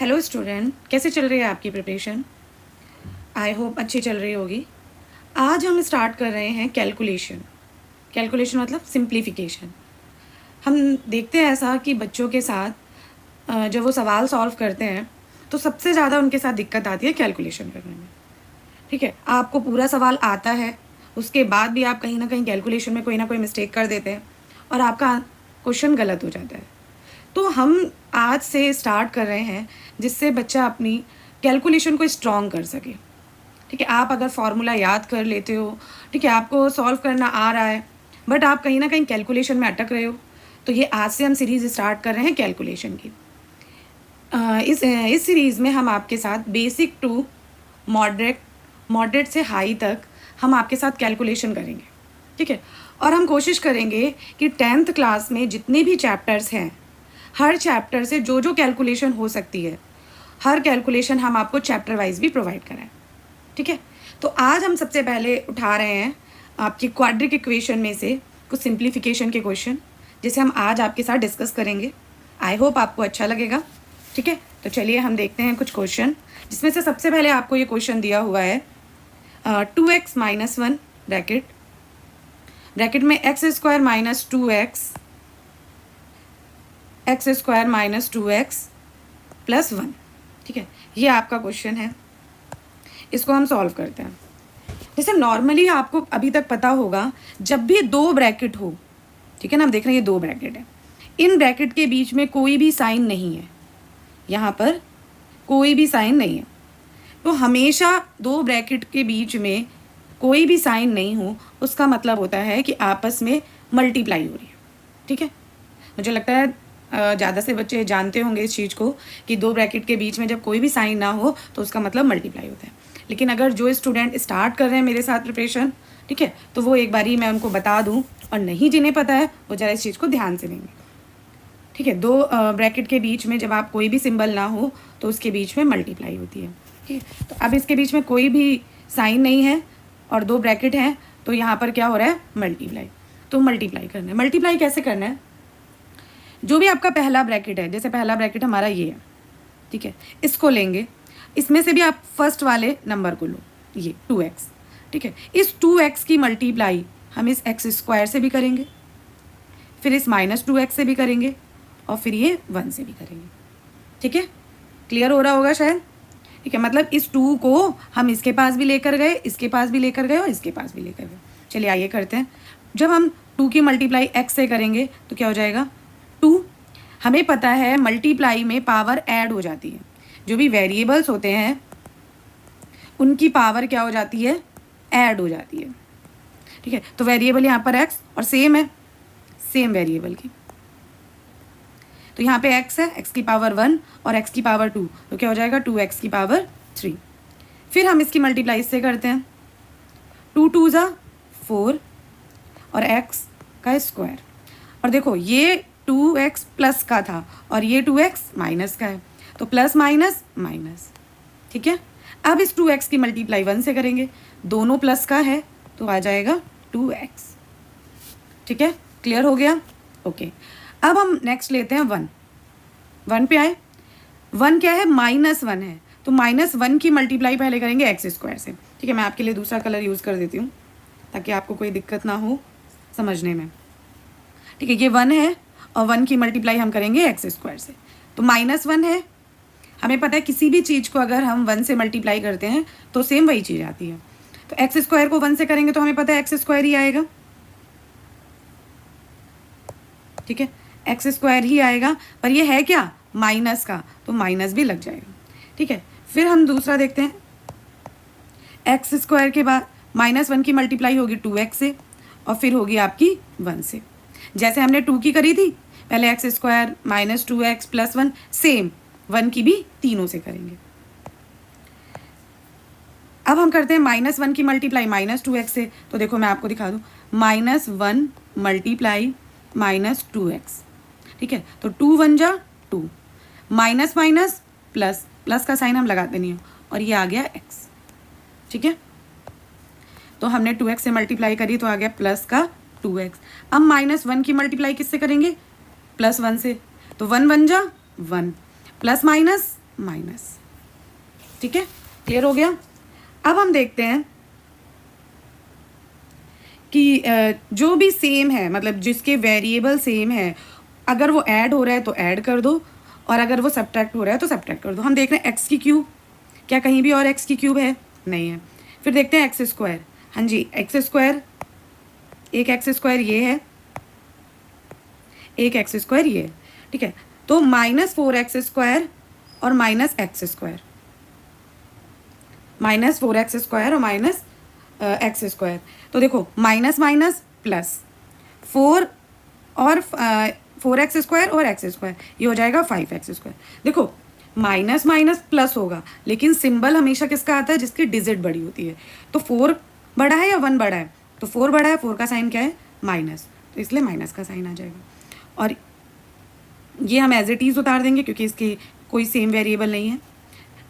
Hello student, कैसे चल रही है आपकी प्रिपरेशन? आई होप अच्छी चल रही होगी। आज हम स्टार्ट कर रहे हैं कैलकुलेशन। कैलकुलेशन मतलब सिंप्लीफिकेशन। हम देखते हैं ऐसा कि बच्चों के साथ जब वो सवाल सॉल्व करते हैं तो सबसे ज़्यादा उनके साथ दिक्कत आती है कैलकुलेशन करने में। ठीक है, आपको पूरा सवाल आता है, उसके बाद भी आप कहीं ना कहीं कैलकुलेशन में कोई ना कोई मिस्टेक कर देते हैं और आपका क्वेश्चन गलत हो जाता है। तो हम आज से स्टार्ट कर रहे हैं जिससे बच्चा अपनी कैलकुलेशन को स्ट्रॉन्ग कर सके। ठीक है, आप अगर फॉर्मूला याद कर लेते हो, ठीक है, आपको सॉल्व करना आ रहा है, बट आप कहीं ना कहीं कैलकुलेशन में अटक रहे हो, तो ये आज से हम सीरीज़ स्टार्ट कर रहे हैं कैलकुलेशन की। इस सीरीज़ में हम आपके साथ बेसिक टू मॉडरेट से हाई तक हम आपके साथ कैलकुलेशन करेंगे। ठीक है, और हम कोशिश करेंगे कि 10th क्लास में जितने भी चैप्टर्स हैं, हर चैप्टर से जो जो कैलकुलेशन हो सकती है, हर कैलकुलेशन हम आपको चैप्टर वाइज भी प्रोवाइड कराएं। ठीक है, तो आज हम सबसे पहले उठा रहे हैं आपकी क्वाड्रिक इक्वेशन में से कुछ सिंप्लीफिकेशन के क्वेश्चन, जिसे हम आज आपके साथ डिस्कस करेंगे। आई होप आपको अच्छा लगेगा। ठीक है, तो चलिए हम देखते हैं कुछ क्वेश्चन, जिसमें से सबसे पहले आपको ये क्वेश्चन दिया हुआ है 2x - 1 ब्रैकेट में x² - 2x x² - 2x + 1। ठीक है, ये आपका क्वेश्चन है, इसको हम सॉल्व करते हैं। जैसे नॉर्मली आपको अभी तक पता होगा, जब भी दो ब्रैकेट हो, ठीक है ना, हम देख रहे हैं ये दो ब्रैकेट है, इन ब्रैकेट के बीच में कोई भी साइन नहीं है, यहाँ पर कोई भी साइन नहीं है, तो हमेशा दो ब्रैकेट के बीच में कोई भी साइन नहीं हो, उसका मतलब होता है कि आपस में मल्टीप्लाई हो रही है। ठीक है, मुझे लगता है ज़्यादा से बच्चे जानते होंगे इस चीज़ को कि दो ब्रैकेट के बीच में जब कोई भी साइन ना हो तो उसका मतलब मल्टीप्लाई होता है। लेकिन अगर जो स्टूडेंट स्टार्ट कर रहे हैं मेरे साथ प्रिपरेशन, ठीक है, तो वो एक बारी मैं उनको बता दूं, और नहीं जिन्हें पता है वो ज़रा इस चीज़ को ध्यान से लेंगे। ठीक है, दो ब्रैकेट के बीच में जब आप कोई भी सिंबल ना हो तो उसके बीच में मल्टीप्लाई होती है। ठीक है, तो अब इसके बीच में कोई भी साइन नहीं है और दो ब्रैकेट हैं, तो यहाँ पर क्या हो रहा है, मल्टीप्लाई। तो मल्टीप्लाई करना है। मल्टीप्लाई कैसे करना है, जो भी आपका पहला ब्रैकेट है, जैसे पहला ब्रैकेट हमारा ये है, ठीक है, इसको लेंगे, इसमें से भी आप फर्स्ट वाले नंबर को लो, ये 2x। ठीक है, इस 2x की मल्टीप्लाई हम इस x² से भी करेंगे, फिर इस -2x से भी करेंगे, और फिर ये 1 से भी करेंगे। ठीक है, क्लियर हो रहा होगा शायद। ठीक है, मतलब इस 2 को हम इसके पास भी लेकर गए, इसके पास भी लेकर गए, और इसके पास भी लेकर गए। चलिए आइए करते हैं। जब हम 2 की मल्टीप्लाई x से करेंगे तो क्या हो जाएगा, 2। हमें पता है मल्टीप्लाई में पावर ऐड हो जाती है, जो भी वेरिएबल्स होते हैं उनकी पावर क्या हो जाती है, ऐड हो जाती है। ठीक है, तो वेरिएबल यहाँ पर x और सेम है, सेम वेरिएबल की, तो यहाँ पे x है, x की पावर 1 और x की पावर 2, तो क्या हो जाएगा 2x की पावर 3। फिर हम इसकी मल्टीप्लाई इससे करते हैं, 2 2 ज़ा 4 और x का स्क्वायर, और देखो ये 2x प्लस का था और ये 2x माइनस का है, तो प्लस माइनस माइनस। ठीक है, अब इस 2x की मल्टीप्लाई 1 से करेंगे, दोनों प्लस का है तो आ जाएगा 2x। ठीक है, क्लियर हो गया। ओके, अब हम नेक्स्ट लेते हैं 1। 1 पे आए, 1 क्या है, -1 है, तो -1 की मल्टीप्लाई पहले करेंगे x² से। ठीक है, मैं आपके लिए दूसरा कलर यूज़ कर देती हूँ ताकि आपको कोई दिक्कत ना हो समझने में। ठीक है, ये 1 है और 1 की मल्टीप्लाई हम करेंगे x² से, तो -1 है। हमें पता है किसी भी चीज़ को अगर हम 1 से मल्टीप्लाई करते हैं तो सेम वही चीज़ आती है, तो x² को 1 से करेंगे तो हमें पता है x² ही आएगा। ठीक है, x² ही आएगा, पर ये है क्या, माइनस का, तो माइनस भी लग जाएगा। ठीक है, फिर हम दूसरा देखते हैं, x² के बाद -1 की मल्टीप्लाई होगी 2x से और फिर होगी आपकी 1 से। जैसे हमने 2 की करी थी, पहले x² -2x + 1, सेम 1 की भी तीनों से करेंगे। अब हम करते हैं -1 की मल्टीप्लाई -2x से, तो देखो मैं आपको दिखा दूँ, -1 मल्टीप्लाई -2x। ठीक है, तो 2 1 जा 2, माइनस माइनस प्लस, प्लस का साइन हम लगाते नहीं हैं, और ये आ गया x। ठीक है, तो हमने 2x से मल्टीप्लाई करी तो आ गया प्लस का 2x। अब -1 की मल्टीप्लाई किससे करेंगे, +1 से, तो 1 1 जा 1, प्लस माइनस माइनस। ठीक है, क्लियर हो गया। अब हम देखते हैं कि जो भी सेम है, मतलब जिसके वेरिएबल सेम है, अगर वो ऐड हो रहा है तो ऐड कर दो, और अगर वो सब्ट्रैक्ट हो रहा है तो सब्ट्रैक्ट कर दो। हम देख रहे हैं एक्स की क्यूब, क्या कहीं भी और एक्स की क्यूब है? नहीं है। फिर देखते हैं एक्स स्क्वायर, हाँ जी एक्स स्क्वायर, एक एक्स स्क्वायर ये है, एक एक्स स्क्वायर ये है। ठीक है, तो -4x² और -x², -4x² और -x²। तो देखो माइनस माइनस प्लस, 4 और 4x² और x², ये हो जाएगा 5x²। देखो माइनस माइनस प्लस होगा, लेकिन सिंबल हमेशा किसका आता है? जिसकी डिजिट बड़ी होती है। तो 4 बड़ा है या 1 बड़ा है? तो 4 बड़ा है, 4 का साइन क्या है? माइनस, तो इसलिए माइनस का साइन आ जाएगा। और ये हम एज इट इज़ उतार देंगे क्योंकि इसकी कोई सेम वेरिएबल नहीं है।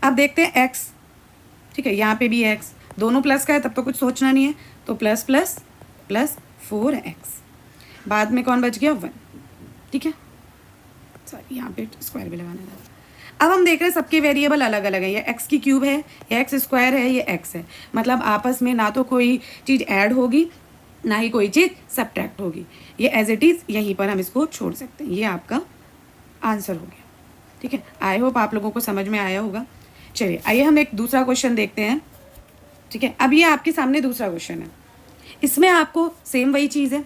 अब देखते हैं एक्स, ठीक है, यहाँ पे भी एक्स, दोनों प्लस का है तब तो कुछ सोचना नहीं है, तो प्लस प्लस प्लस 4x, बाद में कौन बच गया? 1। ठीक है, सॉरी यहाँ पे स्क्वायर भी लगाना था। अब हम देख रहे हैं सबके वेरिएबल अलग अलग है, ये एक्स की क्यूब है, ये एक्स स्क्वायर है, ये एक्स है, मतलब आपस में ना तो कोई चीज़ ऐड होगी ना ही कोई चीज़ सब्ट्रैक्ट होगी। ये एज इट इज़ यहीं पर हम इसको छोड़ सकते हैं। ये आपका आंसर हो गया। ठीक है, आई होप आप लोगों को समझ में आया होगा। चलिए आइए हम एक दूसरा क्वेश्चन देखते हैं। ठीक है, अब ये आपके सामने दूसरा क्वेश्चन है, इसमें आपको सेम वही चीज़ है।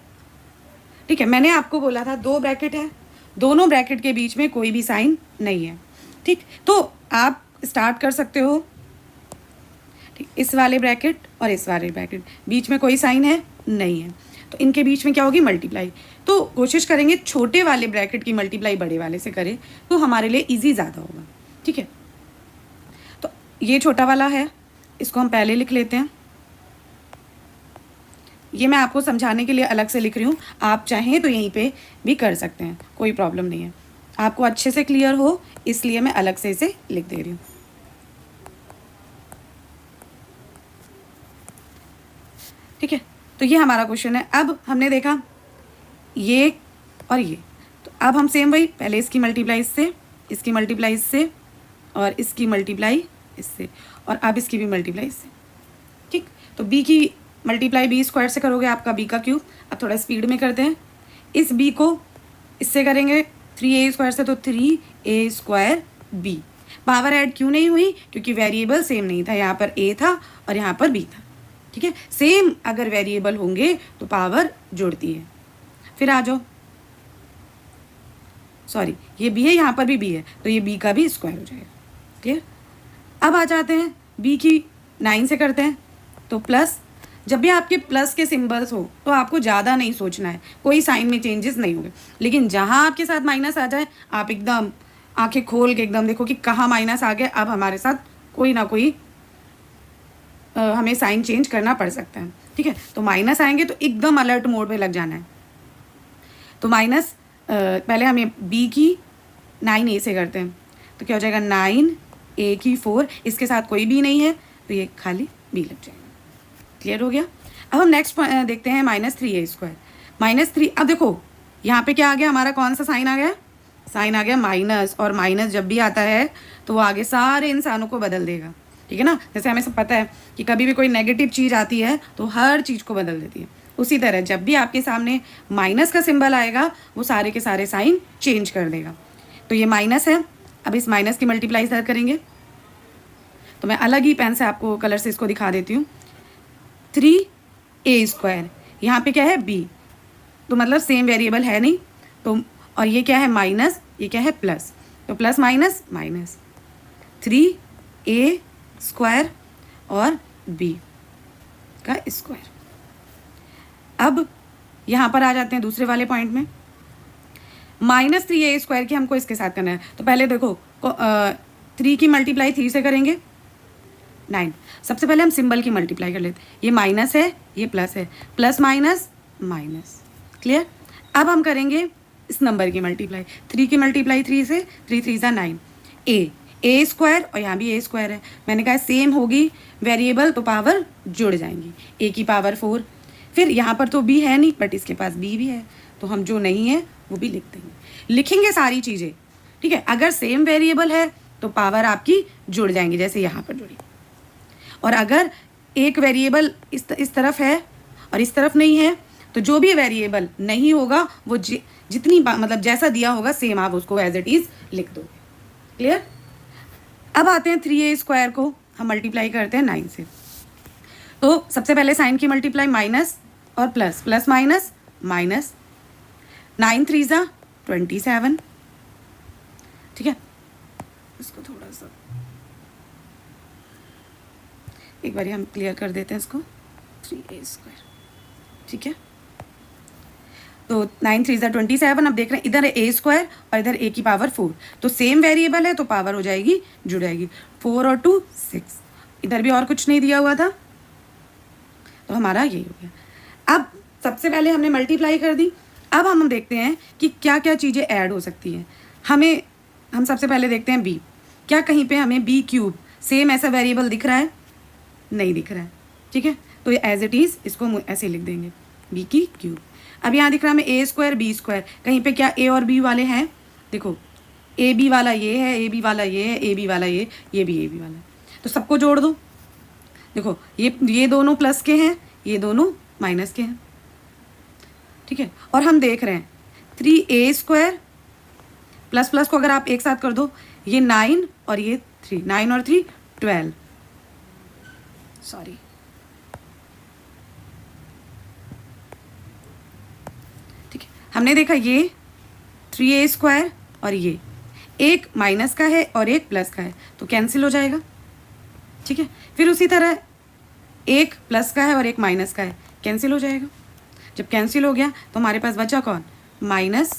ठीक है, मैंने आपको बोला था 2 ब्रैकेट है, दोनों ब्रैकेट के बीच में कोई भी साइन नहीं है। ठीक, तो आप स्टार्ट कर सकते हो। ठीक, इस वाले ब्रैकेट और इस वाले ब्रैकेट बीच में कोई साइन है? नहीं है, तो इनके बीच में क्या होगी? मल्टीप्लाई। तो कोशिश करेंगे छोटे वाले ब्रैकेट की मल्टीप्लाई बड़े वाले से करें, तो हमारे लिए इजी ज़्यादा होगा। ठीक है, तो ये छोटा वाला है, इसको हम पहले लिख लेते हैं। ये मैं आपको समझाने के लिए अलग से लिख रही हूँ, आप चाहें तो यहीं पे भी कर सकते हैं, कोई प्रॉब्लम नहीं है। आपको अच्छे से क्लियर हो इसलिए मैं अलग से इसे लिख दे रही हूँ। ठीक है, तो ये हमारा क्वेश्चन है। अब हमने देखा ये और ये, तो अब हम सेम वही, पहले इसकी मल्टीप्लाई इससे, इसकी मल्टीप्लाई इससे, और इसकी मल्टीप्लाई इससे, और अब इसकी भी मल्टीप्लाई इससे। ठीक, तो b की मल्टीप्लाई b² से करोगे, आपका b का क्यूब। अब थोड़ा स्पीड में करते हैं, इस b को इससे करेंगे 3a² से, तो 3a²b। पावर ऐड क्यों नहीं हुई? क्योंकि वेरिएबल सेम नहीं था, यहाँ पर a था और यहाँ पर b था। ठीक है, सेम अगर वेरिएबल होंगे तो पावर जुड़ती है। फिर आ जाओ, सॉरी ये b है, यहाँ पर भी b है, तो ये b का भी स्क्वायर हो जाएगा। क्लियर? अब आ जाते हैं b की 9 से करते हैं, तो प्लस, जब भी आपके प्लस के सिंबल्स हो तो आपको ज़्यादा नहीं सोचना है, कोई साइन में चेंजेस नहीं होंगे। लेकिन जहाँ आपके साथ माइनस आ जाए, आप एकदम आंखें खोल के एकदम देखो कि कहाँ माइनस आ गया, अब हमारे साथ कोई ना कोई हमें साइन चेंज करना पड़ सकता है। ठीक है, तो माइनस आएंगे तो एकदम अलर्ट मोड पे लग जाना है। तो माइनस पहले हमें b की 9a से करते हैं, तो क्या हो जाएगा? 9a की 4, इसके साथ कोई b नहीं है तो ये खाली b लग जाएगा। क्लियर हो गया? अब हम नेक्स्ट देखते हैं -3a², -3। अब देखो यहाँ पे क्या आ गया हमारा, कौन सा साइन आ गया? साइन आ गया माइनस, और माइनस जब भी आता है तो वो आगे सारे इंसानों को बदल देगा। ठीक है ना, जैसे हमें सब पता है कि कभी भी कोई नेगेटिव चीज़ आती है तो हर चीज़ को बदल देती है, उसी तरह जब भी आपके सामने माइनस का सिंबल आएगा वो सारे के सारे साइन चेंज कर देगा। तो ये माइनस है, अब इस माइनस की मल्टीप्लाई सर करेंगे, तो मैं अलग ही पेन से आपको कलर से इसको दिखा देती हूँ। 3a², यहाँ पे क्या है? b, तो मतलब सेम वेरिएबल है नहीं, तो और ये क्या है? माइनस, ये क्या है? प्लस, तो प्लस माइनस माइनस, 3a² और b का स्क्वायर। अब यहाँ पर आ जाते हैं दूसरे वाले पॉइंट में, -3a² की हमको इसके साथ करना है। तो पहले देखो 3 की मल्टीप्लाई 3 से करेंगे 9। सबसे पहले हम सिंबल की मल्टीप्लाई कर लेते हैं, ये माइनस है, ये प्लस है, प्लस माइनस माइनस। क्लियर? अब हम करेंगे इस नंबर की मल्टीप्लाई, 3 की मल्टीप्लाई 3 से, 3 3 सा 9, a² और यहाँ भी a² है। मैंने कहा सेम होगी वेरिएबल तो पावर जुड़ जाएंगी, a की पावर 4। फिर यहाँ पर तो b है नहीं, बट इसके पास b भी है, तो हम जो नहीं है वो भी लिख देंगे, लिखेंगे सारी चीज़ें। ठीक है, अगर सेम वेरिएबल है तो पावर आपकी जुड़ जाएंगी, जैसे यहाँ पर जुड़ी। और अगर एक वेरिएबल इस तरफ है और इस तरफ नहीं है, तो जो भी वेरिएबल नहीं होगा वो जितनी मतलब जैसा दिया होगा सेम आप उसको एज इट इज़ लिख दोगे। क्लियर? अब आते हैं 3a² को हम मल्टीप्लाई करते हैं 9 से। तो सबसे पहले साइन की मल्टीप्लाई, माइनस और प्लस, प्लस माइनस माइनस, 9 3 ज़ा 27। ठीक है, इसको थोड़ा सा एक बार हम क्लियर कर देते हैं इसको, 3a²। ठीक है, तो 9 3 ज़ा 27। अब देख रहे हैं इधर है a² और इधर a की पावर 4, तो सेम वेरिएबल है तो पावर हो जाएगी, जुड़ जाएगी। 4 और 2 6, इधर भी और कुछ नहीं दिया हुआ था तो हमारा यही हो गया। अब सबसे पहले हमने मल्टीप्लाई कर दी। अब हम देखते हैं कि क्या क्या चीज़ें ऐड हो सकती हैं। हम सबसे पहले देखते हैं b। क्या कहीं पे हमें b³ सेम ऐसा वेरिएबल दिख रहा है? नहीं दिख रहा है। ठीक है, तो ये एज इट इज़ इसको ऐसे लिख देंगे, b³। अब यहाँ दिख रहा है हमें a² b², कहीं पे क्या a और b वाले हैं? देखो ab वाला ये है, ab वाला ये है, ab वाला ये भी ab वाला है, तो सबको जोड़ दो। देखो ये दोनों प्लस के हैं, ये दोनों माइनस के हैं। ठीक है, और हम देख रहे हैं 3a² प्लस प्लस को अगर आप एक साथ कर दो, ये 9 और ये 3, 9 और 3 12। सॉरी, ठीक है, हमने देखा ये 3a² और ये एक माइनस का है और एक प्लस का है, तो कैंसिल हो जाएगा। ठीक है, फिर उसी तरह एक प्लस का है और एक माइनस का है, कैंसिल हो जाएगा। जब कैंसिल हो गया तो हमारे पास बचा कौन? माइनस,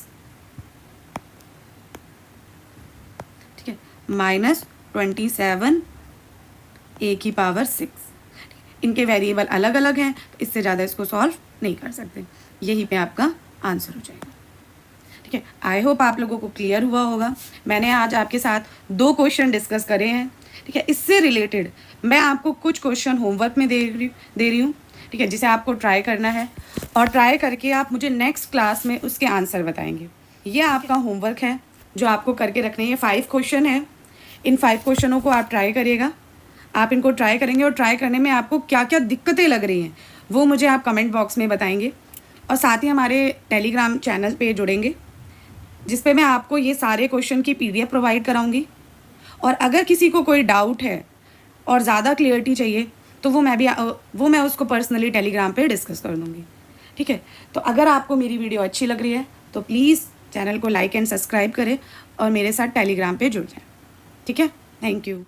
ठीक है, -27 a की पावर 6। इनके वेरिएबल अलग अलग हैं, इससे ज़्यादा इसको सॉल्व नहीं कर सकते। यहीं पे आपका आंसर हो जाएगा। ठीक है, आई होप आप लोगों को क्लियर हुआ होगा। मैंने आज आपके साथ 2 क्वेश्चन डिस्कस करे हैं। ठीक है, इससे रिलेटेड मैं आपको कुछ क्वेश्चन होमवर्क में दे रही हूँ। ठीक है, जिसे आपको ट्राई करना है और ट्राई करके आप मुझे नेक्स्ट क्लास में उसके आंसर बताएंगे। ये आपका होमवर्क है जो आपको करके रखने हैं। 5 क्वेश्चन हैं, इन 5 क्वेश्चनों को आप ट्राई करिएगा। आप इनको ट्राई करेंगे और ट्राई करने में आपको क्या क्या दिक्कतें लग रही हैं वो मुझे आप कमेंट बॉक्स में बताएंगे। और साथ ही हमारे टेलीग्राम चैनल पे जुड़ेंगे, जिस पे मैं आपको ये सारे क्वेश्चन की PDF प्रोवाइड कराऊंगी। और अगर किसी को कोई डाउट है और ज़्यादा क्लियरिटी चाहिए तो वो मैं उसको पर्सनली टेलीग्राम पे डिस्कस कर दूँगी। ठीक है, तो अगर आपको मेरी वीडियो अच्छी लग रही है तो प्लीज़ चैनल को लाइक एंड सब्सक्राइब करें और मेरे साथ टेलीग्राम पे जुड़ जाएं। ठीक है, थैंक यू।